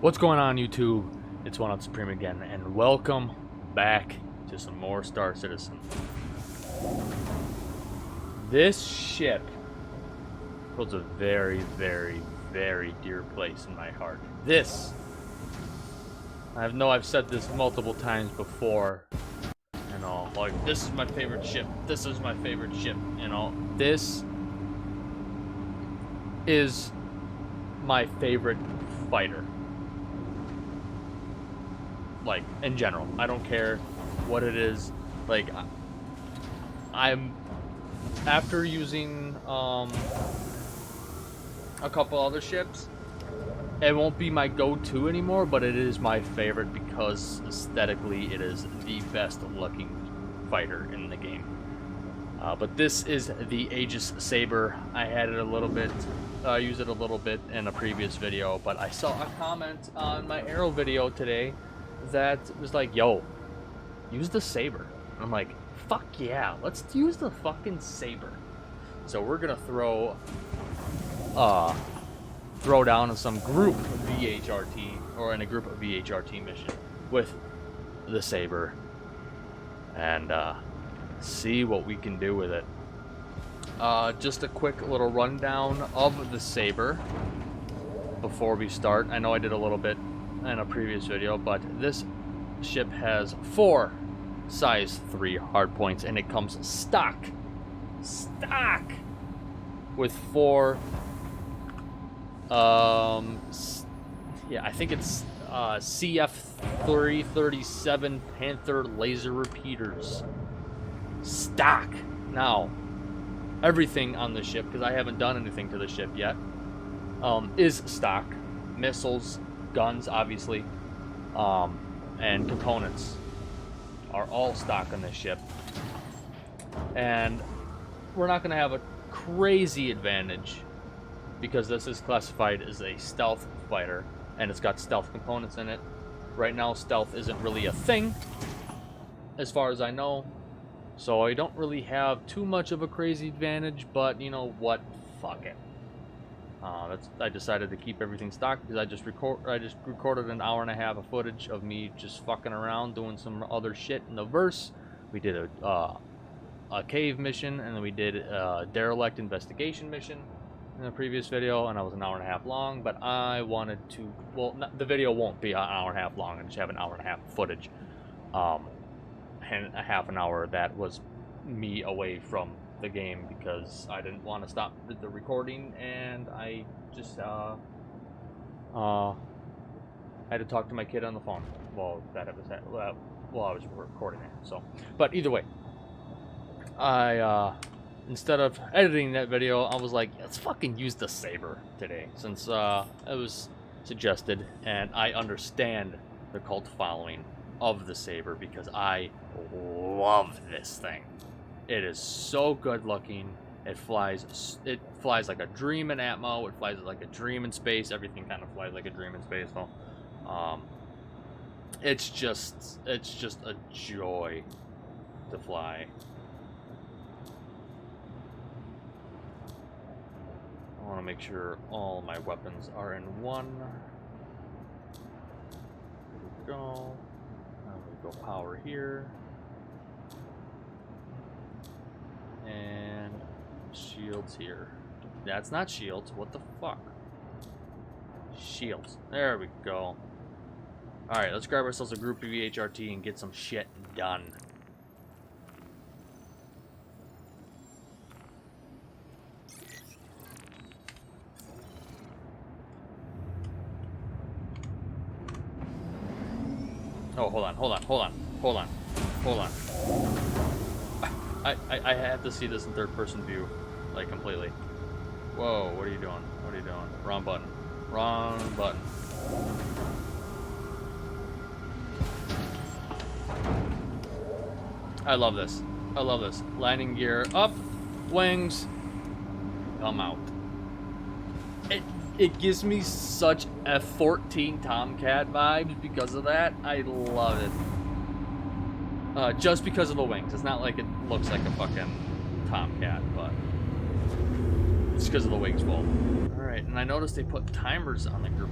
What's going on, YouTube? It's One Out Supreme again, and welcome back to some more Star Citizen. This ship holds a very, very, very dear place in my heart. I've said this multiple times before, and all, like, this is my favorite ship, this is my favorite ship, and all. This is my favorite fighter. Like, in general, I don't care what it is. Like, I'm after using a couple other ships, it won't be my go-to anymore, but it is my favorite because aesthetically it is the best looking fighter in the game. But this is the Aegis Sabre. I had it a little bit, used it a little bit in a previous video, but I saw a comment on my Arrow video today that was like, yo, use the Sabre. And I'm like, fuck yeah, let's use the fucking Sabre. So we're gonna throw down some group VHRT, or in a group of VHRT mission with the Sabre, and see what we can do with it. Just a quick little rundown of the Sabre before we start. I know I did a little bit in a previous video, but this ship has 4 size 3 hardpoints, and it comes stock with 4 I think it's CF-337 Panther laser repeaters stock. Now everything on the ship, because I haven't done anything to the ship yet, is stock. Missiles, guns, obviously, and components are all stock on this ship, and we're not going to have a crazy advantage because this is classified as a stealth fighter and it's got stealth components in it. Right now stealth isn't really a thing as far as I know, so I don't really have too much of a crazy advantage, but you know what, fuck it. I decided to keep everything stock because I just recorded an hour and a half of footage of me just fucking around doing some other shit in the verse. We did a cave mission, and then we did a derelict investigation mission in the previous video, and I was an hour and a half long, but I wanted to, well, the video won't be an hour and a half long. I just have an hour and a half of footage, and a half an hour that was me away from the game because I didn't want to stop the recording, and I just had to talk to my kid on the phone while I was recording it. So, but either way, I instead of editing that video, I was like, let's fucking use the Sabre today, since it was suggested, and I understand the cult following of the Sabre because I love this thing. It is so good looking. It flies like a dream in Atmo. It flies like a dream in space. Everything kind of flies like a dream in space. So, it's just a joy to fly. I want to make sure all my weapons are in one. There we go. Now we go power here. And shields here. That's not shields. What the fuck? Shields. There we go. Alright, let's grab ourselves a group of VHRT and get some shit done. Oh, hold on. I have to see this in third person view, like, completely. Whoa, what are you doing? Wrong button. I love this. Landing gear up, wings come out. It gives me such F-14 Tomcat vibes because of that. I love it. Just because of the wings. It's not like it looks like a fucking Tomcat, but it's because of the wings fault. Alright, and I noticed they put timers on the group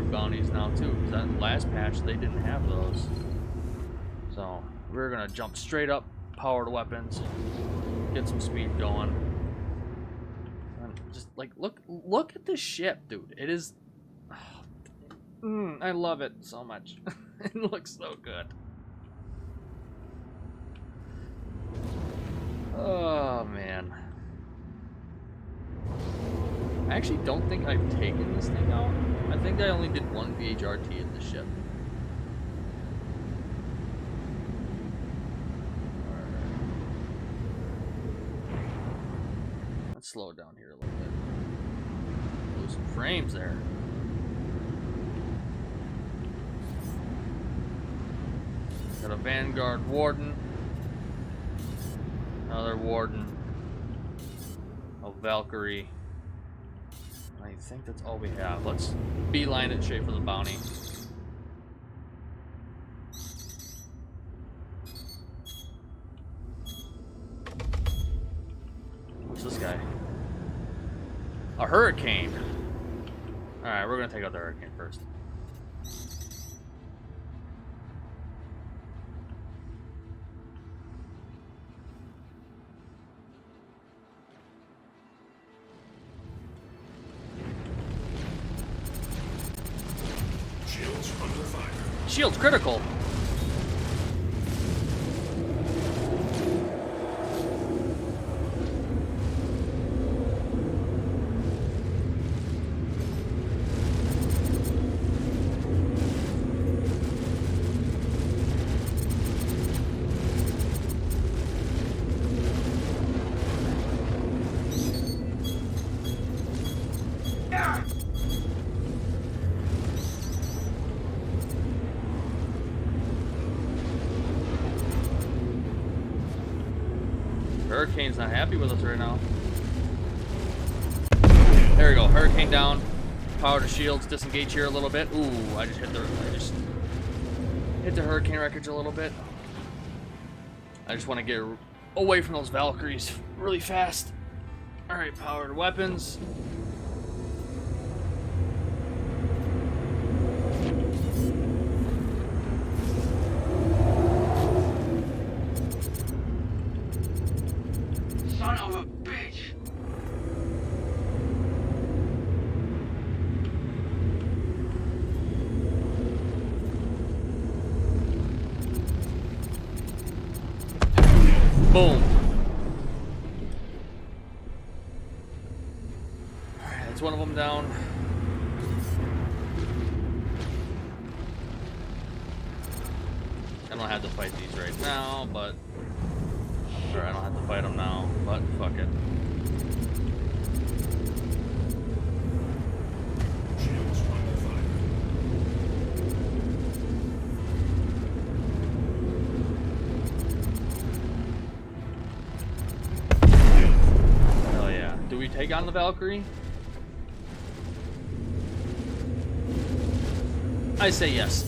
speed bounties now too, because that last patch they didn't have those. So we're gonna jump straight up, powered weapons, get some speed going. And just like look at this ship, dude. It is. I love it so much. It looks so good. Oh man. I actually don't think I've taken this thing out. I think I only did one VHRT in the ship. Let's slow it down here a little bit. Lose some frames there. Got a Vanguard Warden. Another Warden. A Valkyrie. I think that's all we have. Let's beeline it straight for the bounty. What's this guy? A Hurricane. Alright, we're gonna take out the Hurricane first. Shield's critical. Hurricane's not happy with us right now. There we go. Hurricane down. Power to shields. Disengage here a little bit. Ooh, I just hit the Hurricane wreckage a little bit. I just want to get away from those Valkyries really fast. Alright, powered weapons. Son of a bitch! Boom. Alright, that's one of them down. I don't have to fight these right now, but... Or I don't have to fight them now, but fuck it. Hell yeah. Do we take on the Valkyrie? I say yes.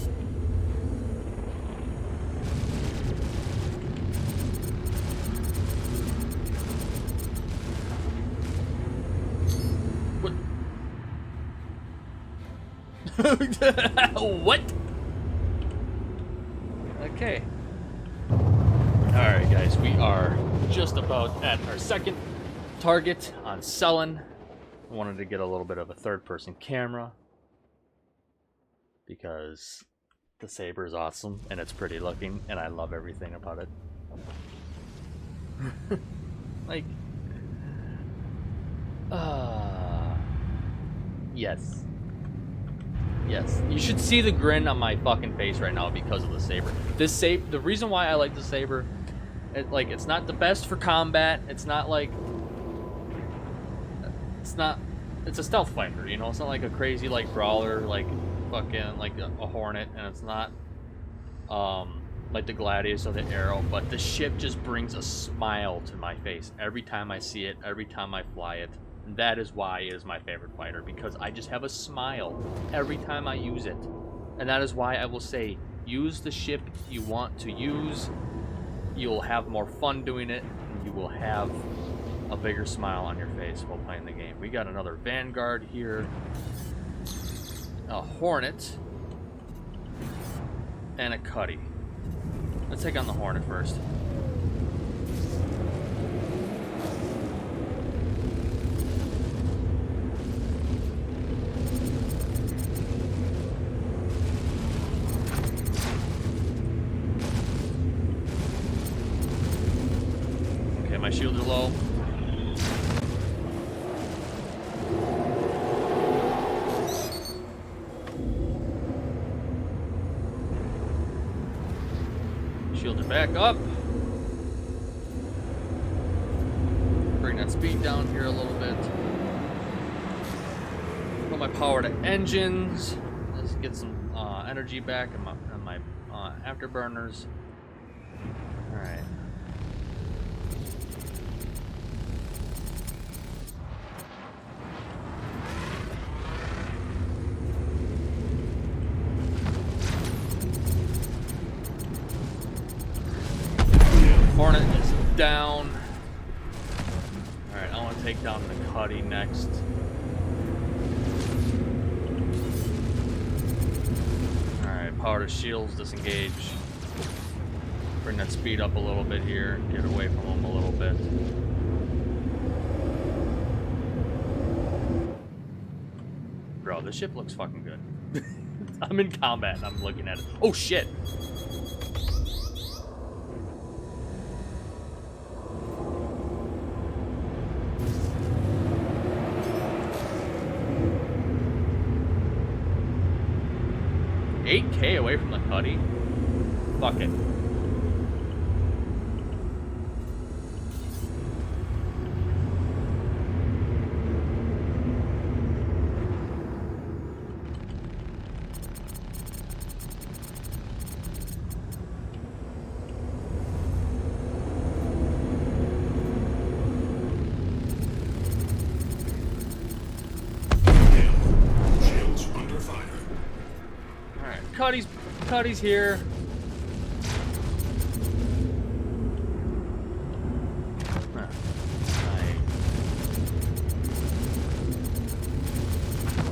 What? Okay. Alright guys, we are just about at our second target on Sullen. I wanted to get a little bit of a third-person camera because the Sabre is awesome and it's pretty looking and I love everything about it. Like, yes. Yes, you should see the grin on my fucking face right now because of the Sabre. This Sabre, the reason why I like the Sabre, it's not the best for combat. It's not like, it's a stealth fighter, you know. It's not like a crazy like brawler, like fucking like a Hornet, and it's not like the Gladius or the Arrow. But the ship just brings a smile to my face every time I see it, every time I fly it. And that is why it is my favorite fighter, because I just have a smile every time I use it. And that is why I will say, use the ship you want to use. You'll have more fun doing it, and you will have a bigger smile on your face while playing the game. We got another Vanguard here. a Hornet, and a Cuddy. Let's take on the Hornet first. Okay, my shields are low. Shields are back up. Bring that speed down here a little bit. Put my power to engines. Let's get some energy back in my afterburners. All right. Hornet is down. Alright, I want to take down the Cuddy next. Alright, power to shields, disengage. Bring that speed up a little bit here. Get away from them a little bit. Bro, this ship looks fucking good. I'm in combat and I'm looking at it. Oh shit! $8K away from the Cuddy? Fuck it. Shields under fire. Alright, Cuddy's here.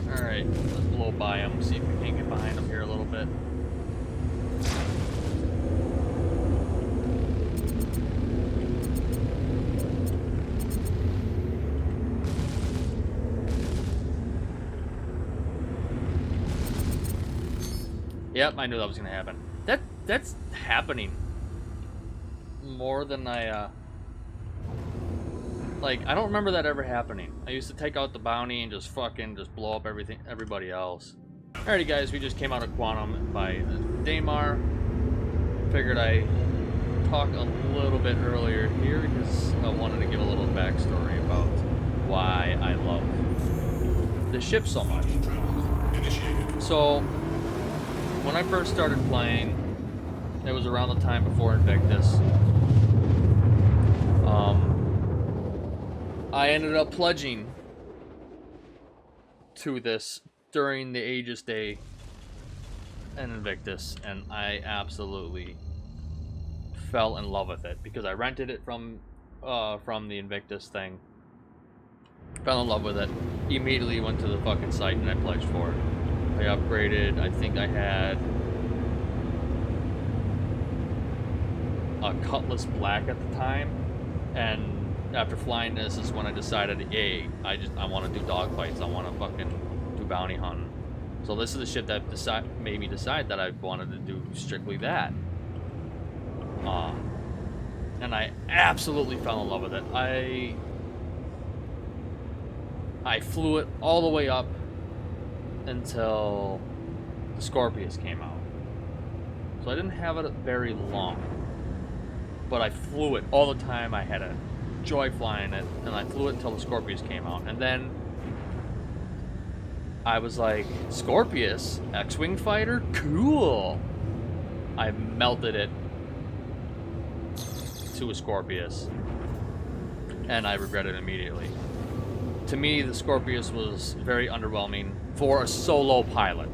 Alright, let's blow by him, see if we can get behind him here a little bit. Yep, I knew that was gonna happen. That's happening more than I like. I don't remember that ever happening. I used to take out the bounty and just blow up everybody else. Alrighty, guys, we just came out of Quantum by Daymar. Figured I talk a little bit earlier here because I wanted to give a little backstory about why I love the ship so much. So, when I first started playing, it was around the time before Invictus. I ended up pledging to this during the Aegis Day and Invictus, and I absolutely fell in love with it because I rented it from the Invictus thing. Fell in love with it. Immediately went to the fucking site and I pledged for it. I upgraded. I think I had a Cutlass Black at the time, and after flying this is when I decided, hey, I want to do dogfights. I want to fucking do bounty hunting. So this is the ship that made me decide that I wanted to do strictly that. And I absolutely fell in love with it. I flew it all the way up until the Scorpius came out. So I didn't have it very long. But I flew it all the time. I had a joy flying it, and I flew it until the Scorpius came out. And then I was like, Scorpius? X-Wing fighter? Cool! I melted it to a Scorpius. And I regret it immediately. To me, the Scorpius was very underwhelming for a solo pilot.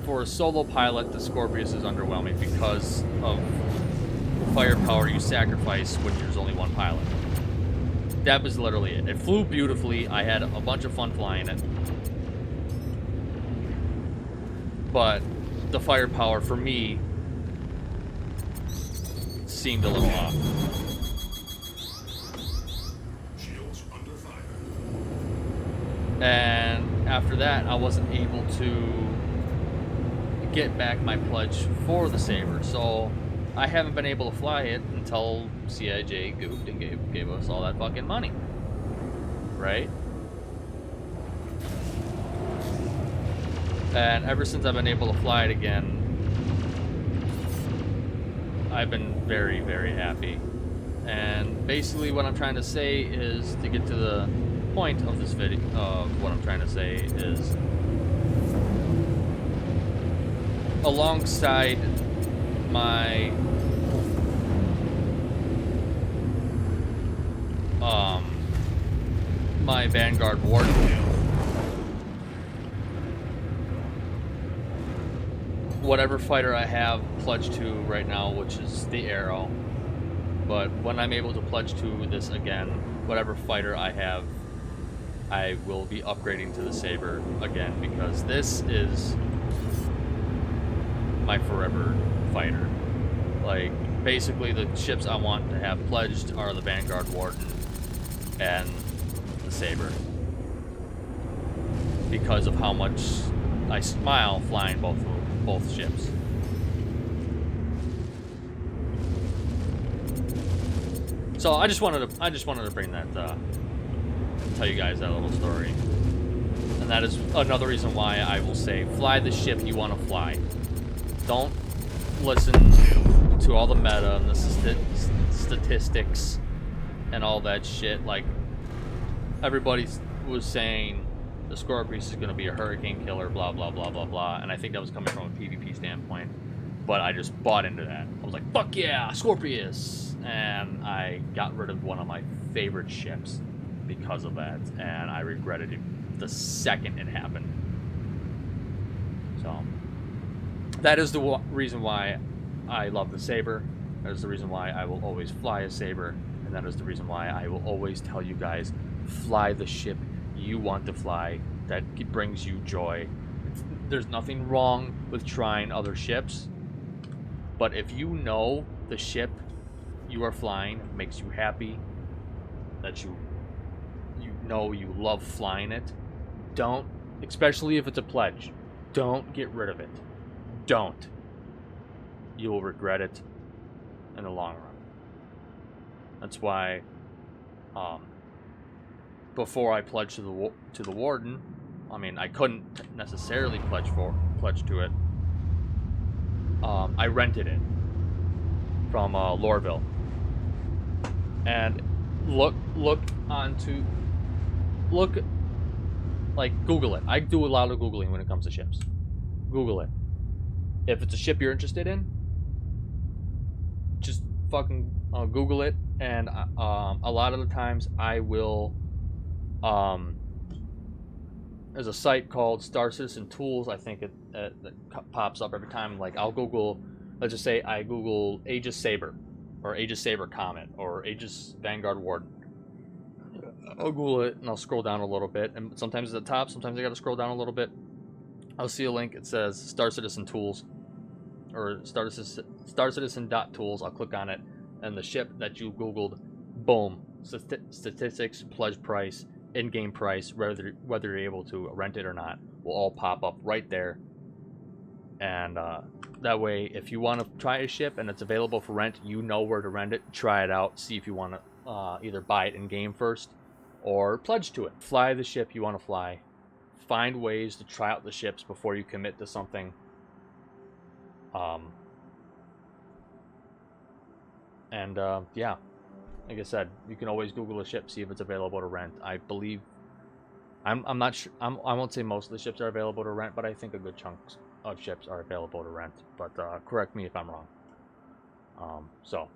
For a solo pilot, the Scorpius is underwhelming because of the firepower you sacrifice when there's only one pilot. That was literally it. It flew beautifully. I had a bunch of fun flying it. But the firepower for me seemed a little off. Shields under fire. And after that, I wasn't able to get back my pledge for the Sabre. So I haven't been able to fly it until CIJ goofed and gave us all that fucking money. Right? And ever since I've been able to fly it again, I've been very, very happy. And basically what I'm trying to say is, to get to the point of this video, what I'm trying to say is, alongside my my Vanguard Warden, whatever fighter I have pledged to right now, which is the Arrow, but when I'm able to pledge to this again, whatever fighter I have, I will be upgrading to the Sabre again, because this is my forever fighter. Like, basically the ships I want to have pledged are the Vanguard Warden and the Sabre, because of how much I smile flying both ships. So I just wanted to bring that, tell you guys that little story, and that is another reason why I will say, fly the ship you want to fly. Don't listen to all the meta and the statistics and all that shit. Like, everybody was saying the Scorpius is going to be a hurricane killer, blah blah blah blah blah, and I think that was coming from a PvP standpoint, but I just bought into that. I was like, fuck yeah, Scorpius, and I got rid of one of my favorite ships because of that, and I regretted it the second it happened. So that is the reason why I love the Sabre. That is the reason why I will always fly a Sabre, and that is the reason why I will always tell you guys, fly the ship you want to fly that brings you joy. There's nothing wrong with trying other ships, but if you know the ship you are flying makes you happy, that you know you love flying it, don't, especially if it's a pledge, don't get rid of it. Don't. You will regret it in the long run. That's why before I pledged to the Warden, I mean, I couldn't necessarily pledge to it. I rented it from Lorville, and Google it. I do a lot of Googling when it comes to ships. Google it. If it's a ship you're interested in, just fucking Google it, and a lot of the times I will. There's a site called Star Citizen Tools. I think it pops up every time. Like, I'll Google, let's just say I Google Aegis Sabre, or Aegis Sabre Comet, or Aegis Vanguard Warden. I'll Google it and I'll scroll down a little bit, and sometimes it's at the top, sometimes I gotta scroll down a little bit. I'll see a link. It says Star Citizen Tools, or Star Citizen.tools. I'll click on it, and the ship that you Googled, boom, statistics, pledge price, in-game price, whether you're able to rent it or not, will all pop up right there. And that way, if you want to try a ship and it's available for rent, you know where to rent it, try it out, see if you want to either buy it in-game first or pledge to it. Fly the ship you want to fly. Find ways to try out the ships before you commit to something. Yeah, like I said, you can always Google a ship, see if it's available to rent. I believe, I'm not sure, I won't say most of the ships are available to rent, but I think a good chunk of ships are available to rent. But correct me if I'm wrong. So,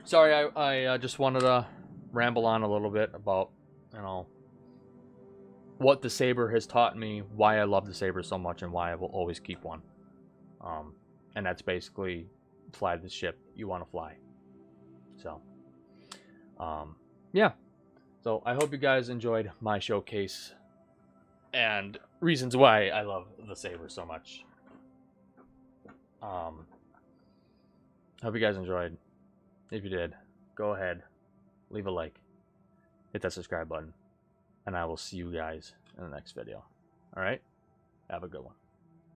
sorry, I just wanted to ramble on a little bit about, what the Sabre has taught me, why I love the Sabre so much, and why I will always keep one. And that's basically, fly the ship you want to fly. So, yeah, So I hope you guys enjoyed my showcase and reasons why I love the Sabre so much. Hope you guys enjoyed. If you did, go ahead, leave a like, hit that subscribe button, and I will see you guys in the next video. Alright? Have a good one.